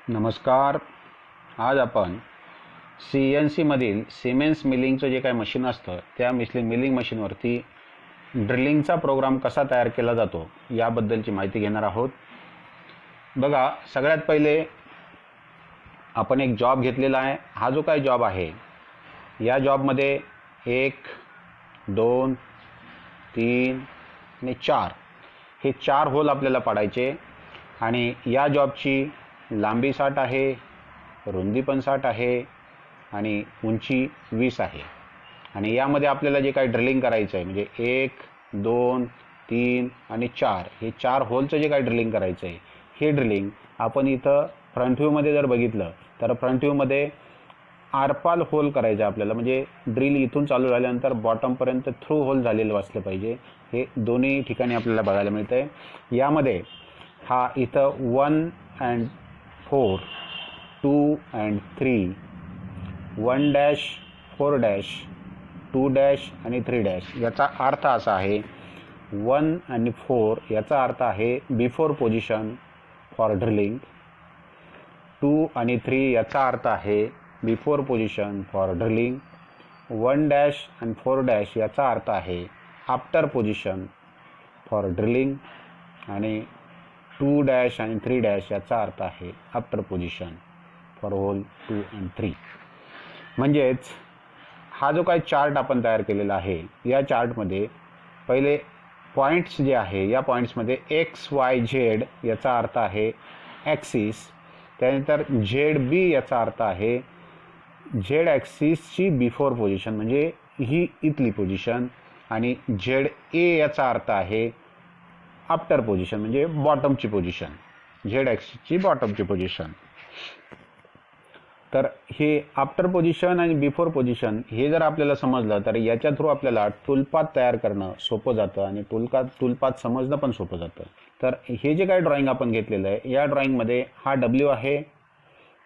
नमस्कार. आज आपण CNC मधील सिमेन्स मिलिंगचं जे काही मशीन असतं त्या मिलिंग मशीनवरती ड्रिलिंगचा प्रोग्राम कसा तयार केला जातो याबद्दलची माहिती घेणार आहोत. बघा, सगळ्यात पहिले आपण एक जॉब घेतलेला आहे. हा जो काही जॉब आहे या जॉबमध्ये 1 2 3 आणि 4 हे 4 होल आपल्याला पाडायचे आणि या जॉबची लांबी 60 आहे, रुंदी पण 60 आहे आणि उंची 20 आहे. आणि यामध्ये आपल्याला जे काही ड्रिलिंग करायचं आहे म्हणजे 1 2 3 आणि 4 हे 4 होलचं जे काही ड्रिलिंग करायचं आहे हे ड्रिलिंग आपण इथं फ्रंट व्ह्यूमध्ये जर बघितलं तर फ्रंट व्ह्यूमध्ये आरपाल होल करायचं आपल्याला, म्हणजे ड्रिल इथून चालू झाल्यानंतर बॉटमपर्यंत थ्रू होल झालेलं असलं पाहिजे. हे दोन्ही ठिकाणी आपल्याला बघायला मिळतं आहे. यामध्ये हा इथं 1 and 4 2 and 3 1 dash 4 dash 2 dash आणि 3 डॅश याचा अर्थ असा आहे. 1 आणि 4 याचा अर्थ आहे बिफोर पोझिशन फॉर ड्रिलिंग. 2 आणि 3 याचा अर्थ आहे before position for drilling. 1 dash आणि 4 डॅश याचा अर्थ आहे आफ्टर पोझिशन फॉर ड्रिलिंग. आणि 2 डॅश आणि 3 डॅश याचा अर्थ आहे after position for hole 2 and 3. म्हणजेच हा जो काही चार्ट आपण तयार केलेला आहे या चार्टमध्ये पहिले पॉईंट्स जे आहे या पॉईंट्समध्ये XYZ याचा अर्थ आहे ॲक्सिस. त्यानंतर ZB याचा अर्थ आहे Z ॲक्सिसची बिफोर पोझिशन म्हणजे ही इथली पोझिशन. आणि ZA याचा अर्थ आहे आफ्टर पोझिशन म्हणजे बॉटमची पोझिशन, Z ॲक्सिसची बॉटमची पोझिशन. तर हे आफ्टर पोझिशन आणि बिफोर पोझिशन हे जर आपल्याला समजलं तर याच्या थ्रू आपल्याला टूलपाथ तयार करणं सोपं जातं आणि टूलपाथ समजणं पण सोपं जातं. तर हे जे काही ड्रॉइंग आपण घेतलेलं आहे या ड्रॉइंगमध्ये हा W आहे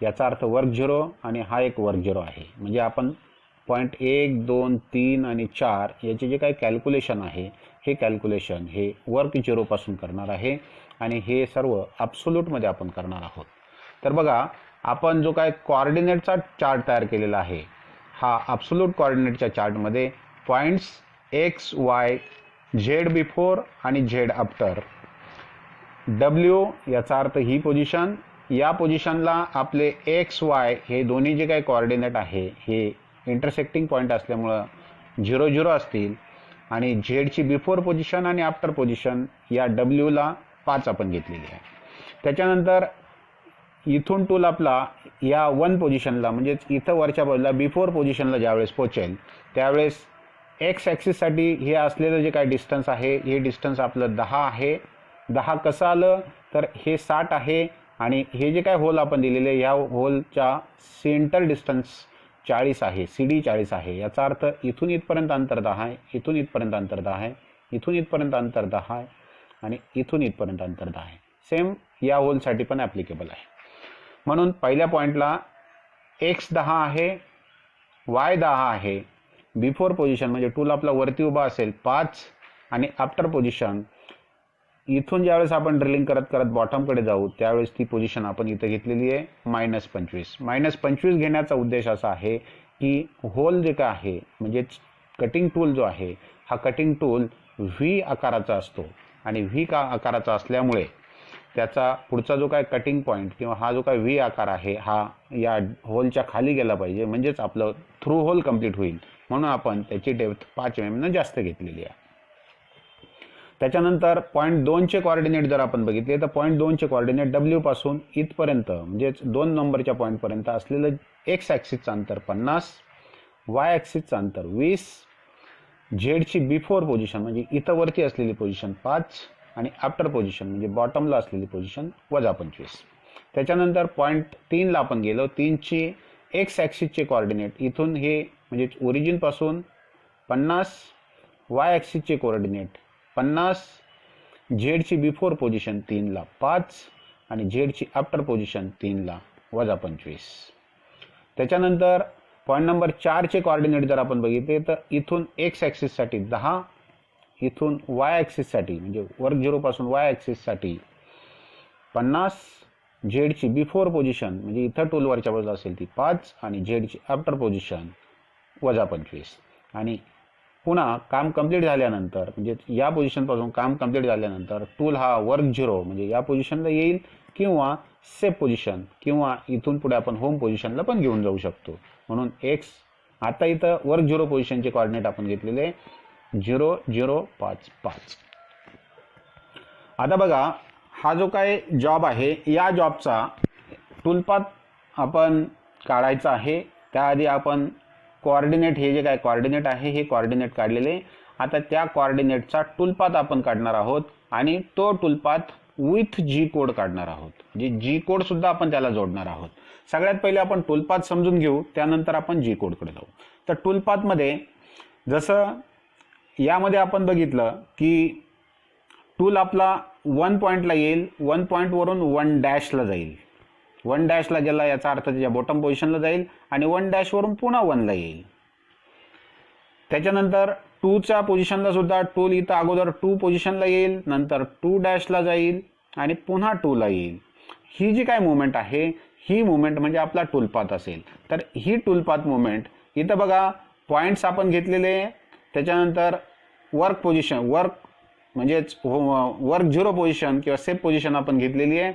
याचा अर्थ वर्क 0 आणि हा एक वर्क 0 आहे. म्हणजे आपण पॉईंट 1 2 3 आणि 4 याचे जे काही कॅल्क्युलेशन आहे हे कॅल्क्युलेशन हे वर्क 0 पासून करणार आहे आणि हे सर्व ॲब्सोल्यूटमध्ये आपण करणार आहोत. तर बघा, आपण जो काय कोऑर्डिनेटचा चार्ट तयार केलेला आहे हा ॲब्सोल्यूट कोऑर्डिनेटच्या चार्टमध्ये पॉईंट्स XY Z बिफोर आणि Z आफ्टर. W याचा अर्थ ही पोझिशन, या पोझिशनला आपले XY हे दोन्ही जे काही कोऑर्डिनेट आहे हे इंटरसेक्टिंग पॉईंट असल्यामुळं 0 0 असतील. आणि झेडची बिफोर पोझिशन आणि आफ्टर पोझिशन या Wला 5 आपण घेतलेली आहे. त्याच्यानंतर इथून टूल आपला या 1 पोझिशनला म्हणजेच इथं वरच्या बाजूला बिफोर पोझिशनला ज्यावेळेस पोचेल त्यावेळेस X ॲक्सिससाठी हे असलेलं जे काही डिस्टन्स आहे हे डिस्टन्स आपलं 10 आहे. 10 कसं आलं तर हे 60 आहे आणि हे जे काय होल आपण दिलेले या होलच्या सेंटर डिस्टन्स 40 आहे, CD 40 आहे. याचा अर्थ इथून इथपर्यंत अंतर 10 आहे, इथून इथपर्यंत अंतर 10 आहे, इथून इथपर्यंत अंतर 10 आहे आणि इथून इथपर्यंत अंतर 10 आहे. सेम या होलसाठी पण ॲप्लिकेबल आहे. म्हणून पहिल्या पॉईंटला X 10 आहे, Y 10 आहे, बिफोर पोझिशन म्हणजे टूल आपला वरती उभा असेल 5 आणि आफ्टर पोझिशन इथून ज्यावेळेस आपण ड्रिलिंग करत करत बॉटमकडे जाऊ त्यावेळेस ती पोझिशन आपण इथं घेतलेली आहे -25. -25 घेण्याचा उद्देश असा आहे की होल जे काय आहे म्हणजेच कटिंग टूल जो आहे हा कटिंग टूल V आकाराचा असतो आणि V आकाराचा असल्यामुळे त्याचा पुढचा जो काय कटिंग पॉईंट किंवा हा जो काय V आकार आहे हा या होलच्या खाली गेला पाहिजे, म्हणजेच आपलं थ्रू होल कंप्लीट होईल. म्हणून आपण त्याची डेप्थ 5 mm जस्त घेतलेली आहे. त्याच्यानंतर पॉईंट 2चे कोऑर्डिनेट जर आपण बघितले तर पॉईंट 2चे कोऑर्डिनेट W पासून इथपर्यंत म्हणजेच 2 नंबरच्या पॉईंटपर्यंत असलेलं X ॲक्सिसचं अंतर 50, Y ॲक्सिसचं अंतर 20, झेडची बिफोर पोझिशन म्हणजे इथं वरती असलेली पोझिशन 5 आणि आफ्टर पोझिशन म्हणजे बॉटमला असलेली पोझिशन -25. त्याच्यानंतर पॉईंट 3ला आपण गेलो. 3ची X ॲक्सिसचे कोऑर्डिनेट इथून हे म्हणजे ओरिजिनपासून 50, Y ॲक्सिसचे कोऑर्डिनेट 50, झेडची बिफोर पोझिशन 3ला 5 आणि झेडची आफ्टर पोझिशन 3ला -25. त्याच्यानंतर पॉईंट नंबर 4चे कोऑर्डिनेट जर आपण बघितले तर इथून X ॲक्सिससाठी 10, इथून Y ॲक्सिससाठी म्हणजे वर्क 0 पासून Y ॲक्सिससाठी 50, झेडची बिफोर पोझिशन म्हणजे इथं टूल वरच्या बाजूला असेल ती 5 आणि झेडची आफ्टर पोझिशन -25 आणि पुन्हा काम कंप्लीट झाल्यानंतर म्हणजे या पोझिशनपासून काम कंप्लीट झाल्यानंतर टूल हा वर्क 0 म्हणजे या पोझिशनला येईल किंवा सेफ पोझिशन किंवा इथून पुढे आपण होम पोझिशनला पण घेऊन जाऊ शकतो. म्हणून एक्स आता इथं वर्क 0 पोझिशनचे कॉर्डिनेट आपण घेतलेले 0 0 5 5. आता बघा हा जो काय जॉब आहे या जॉबचा टूलपाथ आपण काढायचा आहे. त्याआधी आपण कोऑर्डिनेट हे जे काय कोऑर्डिनेट आहे हे कोऑर्डिनेट काढलेले. आता त्या कोऑर्डिनेटचा टूलपाथ आपण काढणार आहोत आणि तो टूलपाथ विथ जी कोड काढणार आहोत. म्हणजे जी कोड सुद्धा आपण त्याला जोडणार आहोत. सगळ्यात पहिले आपण टूलपाथ समजून घेऊ, त्यानंतर आपण जी कोडकडे जाऊ. तर टूलपाथमध्ये जसं यामध्ये आपण बघितलं की टूल आपला 1 पॉईंटला येईल, 1 पॉईंटवरून 1 डॅशला जाईल. 1 डॅशला गेला याचा अर्थ त्याच्या बॉटम पोझिशनला जाईल आणि 1 डॅशवरून पुन्हा 1ला येईल. त्याच्यानंतर 2च्या पोझिशनला सुद्धा टूल इथं अगोदर 2 पोझिशनला येईल, नंतर 2 डॅशला जाईल आणि पुन्हा 2ला येईल. ही जी काय मुवमेंट आहे ही मुवमेंट म्हणजे आपला टूलपाथ असेल. तर ही टूलपाथ मुवमेंट इथं बघा पॉईंट्स आपण घेतलेले. त्याच्यानंतर वर्क पोझिशन वर्क म्हणजेच वर्क 0 पोझिशन किंवा सेफ पोझिशन आपण घेतलेली आहे.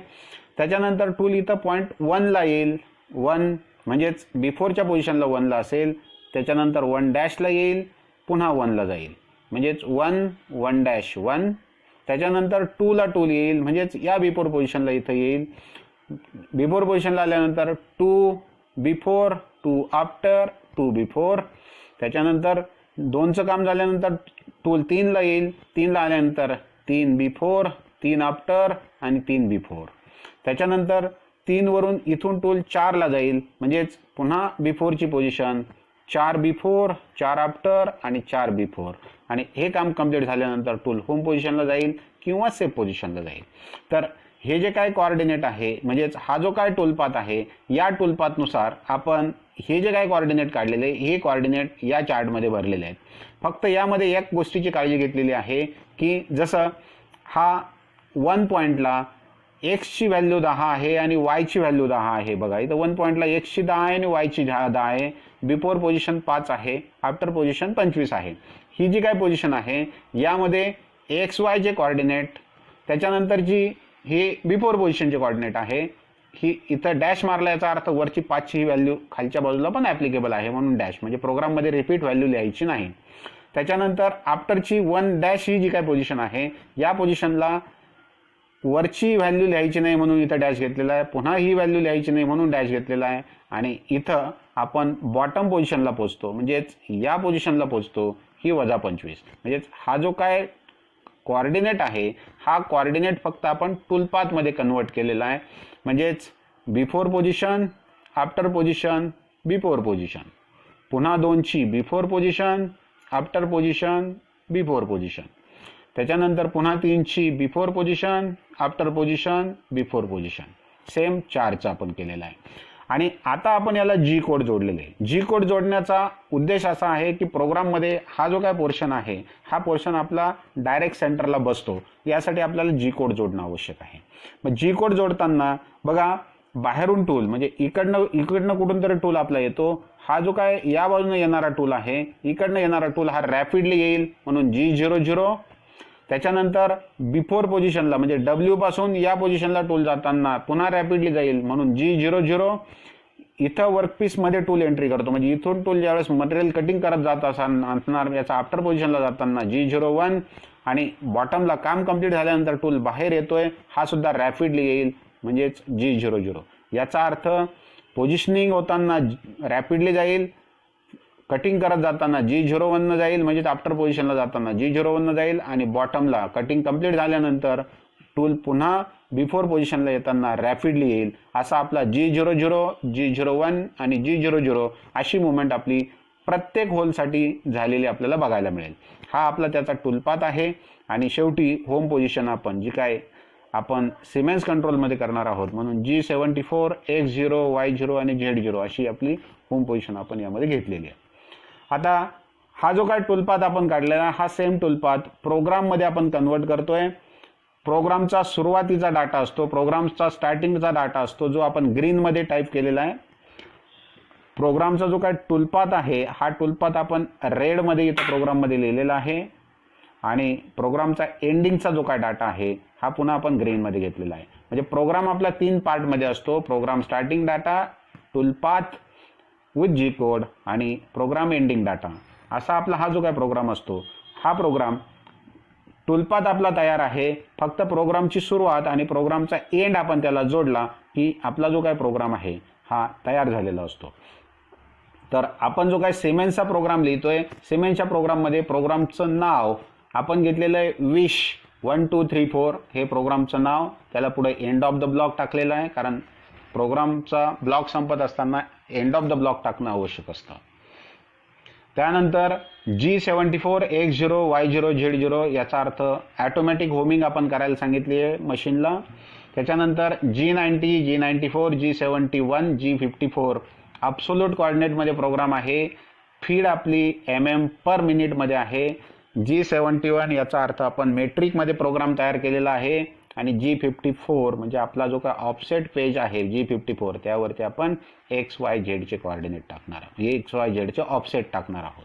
त्याच्यानंतर टूल इथं पॉईंट 1ला येईल. 1 म्हणजेच बिफोरच्या पोझिशनला 1ला असेल. त्याच्यानंतर 1 डॅशला येईल, पुन्हा 1ला जाईल म्हणजेच 1 1 डॅश 1. त्याच्यानंतर 2ला टूल येईल म्हणजेच या बिफोर पोझिशनला इथं येईल. बिफोर पोझिशनला आल्यानंतर 2 बिफोर 2 आफ्टर 2 बिफोर. त्याच्यानंतर 2चं काम झाल्यानंतर टूल 3ला येईल. 3ला आल्यानंतर 3 बिफोर 3 आफ्टर आणि 3 बिफोर. त्याच्यानंतर 3 वरून इथून टूल 4ला जाईल म्हणजेच पुन्हा बिफोरची पोझिशन 4 बिफोर 4 आफ्टर आणि 4 बिफोर. आणि हे काम कंप्लीट झाल्यानंतर टूल होम पोझिशनला जाईल किंवा सेफ पोझिशनला जाईल. तर हे जे काय कोऑर्डिनेट आहे म्हणजेच हा जो काय टूलपाथ आहे या टूलपाथनुसार आपण हे जे काय कोऑर्डिनेट काढलेले हे कोऑर्डिनेट या चार्टमध्ये भरलेले आहेत. फक्त यामध्ये एक गोष्टीची काळजी घेतलेली आहे की जसं हा 1 पॉईंटला एक्सची व्हॅल्यू 10 आहे आणि वायची व्हॅल्यू 10 आहे. बघा इथं 1 पॉईंटला एक्सची 10 आहे आणि वायची 10 आहे. बिफोर पोझिशन 5 आहे, आफ्टर पोझिशन 25 आहे. ही जी काय पोझिशन आहे यामध्ये एक्स वायचे कोऑर्डिनेट त्याच्यानंतरची ही बिफोर पोझिशनचे कोऑर्डिनेट आहे. ही इथं डॅश मारला याचा अर्थ वरची 5ची ही व्हॅल्यू खालच्या बाजूला पण ॲप्लिकेबल आहे म्हणून डॅश म्हणजे प्रोग्राममध्ये रिपीट व्हॅल्यू लिहायची नाही. त्याच्यानंतर आफ्टरची 1 डॅश ही जी काय पोझिशन आहे या पोझिशनला वरची व्हॅल्यू लिहायची नाही म्हणून इथं डॅश घेतलेला आहे. पुन्हा ही व्हॅल्यू लिहायची नाही म्हणून डॅश घेतलेला आहे. आणि इथं आपण बॉटम पोझिशनला पोचतो म्हणजेच या पोझिशनला पोचतो ही -25. म्हणजेच हा जो काय कोऑर्डिनेट आहे हा कोऑर्डिनेट फक्त आपण टूलपाथमध्ये कन्वर्ट केलेला आहे. म्हणजेच before position after position before position, पुन्हा 2ची before position after position before position, त्याच्यानंतर पुन्हा 3ची before position after position before position. Same 4चा आपण केलेला आहे. आणि आता आपण याला जी कोड जोडलेले आहे. जी कोड जोडण्याचा उद्देश असा आहे की प्रोग्राममध्ये हा जो काय पोर्शन आहे हा पोर्शन आपला डायरेक्ट सेंटरला बसतो. यासाठी आपल्याला जी कोड जोडणं आवश्यक आहे. मग जी कोड जोडताना बघा बाहेरून टूल म्हणजे इकडनं कुठून तरी टूल आपला येतो. हा जो काय या बाजूने येणारा टूल आहे इकडनं येणारा टूल हा रॅपिडली येईल म्हणून G00. त्याच्यानंतर बिफोर पोझिशनला म्हणजे W पासून या पोझिशनला टूल जाताना पुन्हा रॅपिडली जाईल म्हणून G00. इथं वर्कपीसमध्ये टूल एंट्री करतो म्हणजे इथून टूल ज्यावेळेस मटेरियल कटिंग करत जात असणार याचा आफ्टर पोझिशनला जाताना G01. आणि बॉटमला काम कंप्लीट झाल्यानंतर टूल बाहेर येतोय हा सुद्धा रॅपिडली येईल म्हणजेच G00. याचा अर्थ पोझिशनिंग होताना रॅपिडली जाईल, कटिंग करत जाताना G01 जाईल म्हणजेच आफ्टर पोझिशनला जाताना G01 जाईल आणि बॉटमला कटिंग कंप्लीट झाल्यानंतर टूल पुन्हा बिफोर पोझिशनला येताना रॅपिडली येईल. असा आपला G00, G01 आणि G00 अशी मुवमेंट आपली प्रत्येक होलसाठी झालेली आपल्याला बघायला मिळेल. हा आपला त्याचा टूलपाथ आहे. आणि शेवटी होम पोझिशन आपण जी काय आपण सिमेन्स कंट्रोलमध्ये करणार आहोत म्हणून G74, X0, Y0 आणि Z0 अशी आपली होम पोझिशन आपण यामध्ये घेतलेली आहे. आता हा जो काय टूलपाथ आपण काढलेला हा सेम टूलपाथ प्रोग्राममध्ये आपण कन्वर्ट करतोय. प्रोग्रामचा सुरुवातीचा डाटा असतो, प्रोग्रामचा स्टार्टिंगचा डाटा असतो जो आपण ग्रीनमध्ये टाईप केलेला आहे. प्रोग्रामचा जो काय टूलपाथ आहे हा टूलपाथ आपण रेडमध्ये इथं प्रोग्राममध्ये लिहिलेला आहे आणि प्रोग्रामचा एंडिंगचा जो काय डाटा आहे हा पुन्हा आपण ग्रीनमध्ये घेतलेला आहे. म्हणजे प्रोग्राम आपला 3 पार्टमध्ये असतो. Program starting data, toolpath with G code आणि प्रोग्राम एंडिंग डाटा, असा आपला हा जो काय प्रोग्राम असतो. हा प्रोग्राम टूलपाथ आपला तयार आहे. फक्त प्रोग्रामची सुरुवात आणि प्रोग्रामचा एंड आपण त्याला जोडला की आपला जो काय प्रोग्राम आहे हा तयार झालेला असतो. तर आपण जो काय सिमेन्सचा प्रोग्राम लिहितोय, सिमेन्सच्या प्रोग्राममध्ये प्रोग्रामचं नाव आपण घेतलेलं आहे विश 1 2 3 4 हे प्रोग्रामचं नाव. त्याला पुढे एंड ऑफ द ब्लॉक टाकलेलं आहे, कारण प्रोग्रामचा ब्लॉक संपत असताना एंड ऑफ द ब्लॉक टाकणं आवश्यक असतं. त्यानंतर G74 X0 Y0 Z0 याचा अर्थ ॲटोमॅटिक होमिंग आपण करायला सांगितली आहे मशीनला. त्याच्यानंतर G90 G94 G71 G54 absolute कोऑर्डिनेटमध्ये प्रोग्राम आहे. फीड आपली mm/min मध्ये आहे. G71 याचा अर्थ आपण मेट्रिकमध्ये प्रोग्राम तयार केलेला आहे आणि G54 म्हणजे आपला जो काय ऑफसेट पेज आहे G54 त्यावरती आपण XYZ चे कोऑर्डिनेट टाकणार आहोत, XYZ चे ऑफसेट टाकणार आहोत.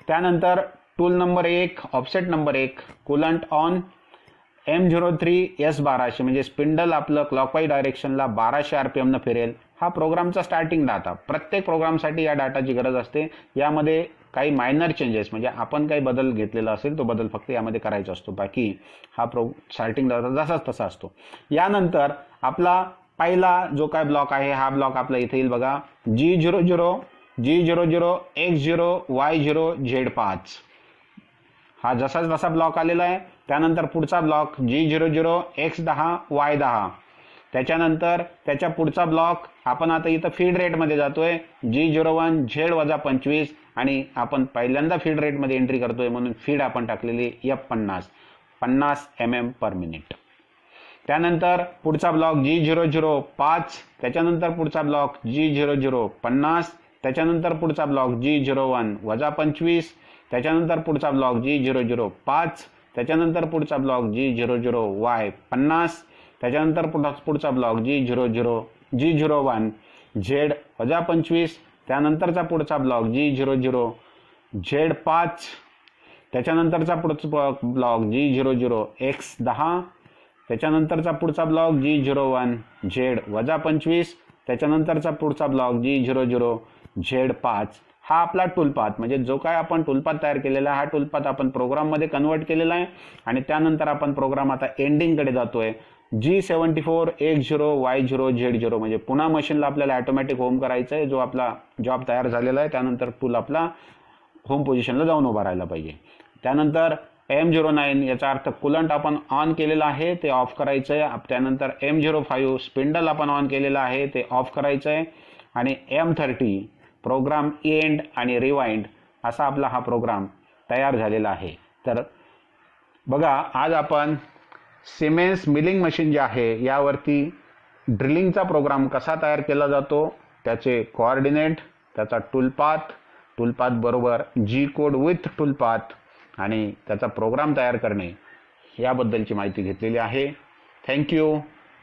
त्यानंतर tool number 1 offset number 1 coolant on M03 S1200 म्हणजे स्पिंडल आपलं क्लॉकवाईज डायरेक्शनला 1200 RPM न फिरेल. हा प्रोग्रामचा स्टार्टिंग डाटा. प्रत्येक प्रोग्रामसाठी या डाटाची गरज असते. यामध्ये काही मायनर चेंजेस म्हणजे आपण काही बदल घेतलेला असेल तो बदल फक्त यामध्ये करायचा असतो. बाकी हा स्टार्टिंग डाटा जसाच तसा असतो. यानंतर आपला पहिला जो काय ब्लॉक आहे हा ब्लॉक आपला इथे येईल बघा. G00 G00 X0 Y0 Z5 हा जसाच तसा ब्लॉक आलेला आहे. त्यानंतर पुढचा ब्लॉक G00 X10 Y10. त्याच्यानंतर त्याच्या पुढचा ब्लॉक आपण आता इथं फीड रेटमध्ये जातोय G01 Z-25 आणि आपण पहिल्यांदा फीड रेटमध्ये एंट्री करतोय म्हणून फीड आपण टाकलेली F50 mm/min. त्यानंतर पुढचा ब्लॉक G00 त्याच्यानंतर पुढचा ब्लॉक G00 50, त्याच्यानंतर पुढचा ब्लॉक G01 -25, त्याच्यानंतर पुढचा ब्लॉक G00 5, त्याच्यानंतर पुढचा ब्लॉक G00 Y50, त्याच्यानंतर पुढचा ब्लॉक G01 Z-25, त्यानंतरचा पुढचा ब्लॉक G00 Z5, त्याच्यानंतरचा पुढचा ब्लॉक G00 X10, त्याच्यानंतरचा पुढचा ब्लॉक G01 Z-25, त्याच्यानंतरचा पुढचा ब्लॉक G00 Z5. हा आपला टूलपाथ म्हणजे जो काय आपण टूलपाथ तयार केलेला आहे हा टूलपाथ आपण प्रोग्राममध्ये कन्वर्ट केलेला आहे आणि त्यानंतर आपण प्रोग्राम आता एंडिंगकडे जातोय. G74 X0 Y0 Z0 म्हणजे पुन्हा मशीनला आपल्याला ऑटोमॅटिक होम करायचं आहे. जो आपला जॉब तयार झालेला आहे त्यानंतर टूल आपला होम पोझिशनला जाऊन उभा राहायला पाहिजे. त्यानंतर M09 याचा अर्थ कुलंट आपण ऑन केलेला आहे ते ऑफ करायचं आहे. त्यानंतर M05 स्पिंडल आपण ऑन केलेला आहे ते ऑफ करायचं आहे आणि M30 प्रोग्राम एंड आणि रिवाइंड असा आपला हा प्रोग्राम तयार झालेला आहे. तर बघा आज आपण सिमेन्स मिलिंग मशीन जे आहे यावरती ड्रिलिंगचा प्रोग्राम कसा तयार केला जातो, त्याचे कोऑर्डिनेट, त्याचा टूलपाथ बरोबर जी कोड विथ टूलपाथ आणि त्याचा प्रोग्राम तयार करणे याबद्दलची माहिती घेतलेली आहे. थँक्यू.